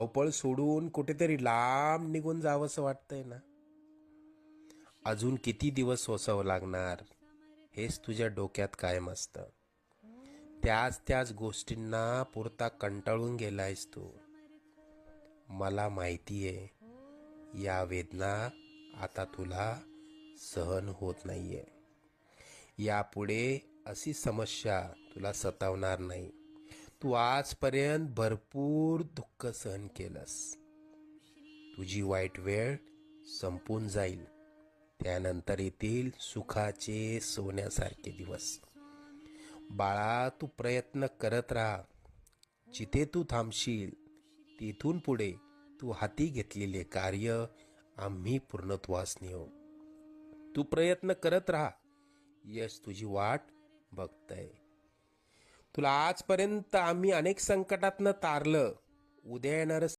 धावपळ सोडून कुठेतरी लांब निघून जावंसं वाटतंय ना. अजून किती दिवस सोसावं लागणार हेच तुझ्या डोक्यात कायम असतं. त्याच त्याच गोष्टींना पुरता कंटाळून गेलायस तू. मला माहितीये या वेदना आता तुला सहन होत नाहीये. यापुढे अशी समस्या तुला सतावणार नाही. तू आजपर्यंत भरपूर दुःख सहन केलंस. तुझी वाईट वेळ संपून जाईल. त्यानंतर येतील सुखाचे सोन्यासारखे दिवस. बाळा, तू प्रयत्न करत राहा. जिथे तू थांबशील तिथून पुढे तू हाती घेतलेले कार्य आम्ही पूर्णत्वास नेऊ. तू प्रयत्न करत राहा. यश तुझी वाट बघतय. तुला आजपर्यंत आम्ही अनेक संकटातनं तारलं. उद्या येणार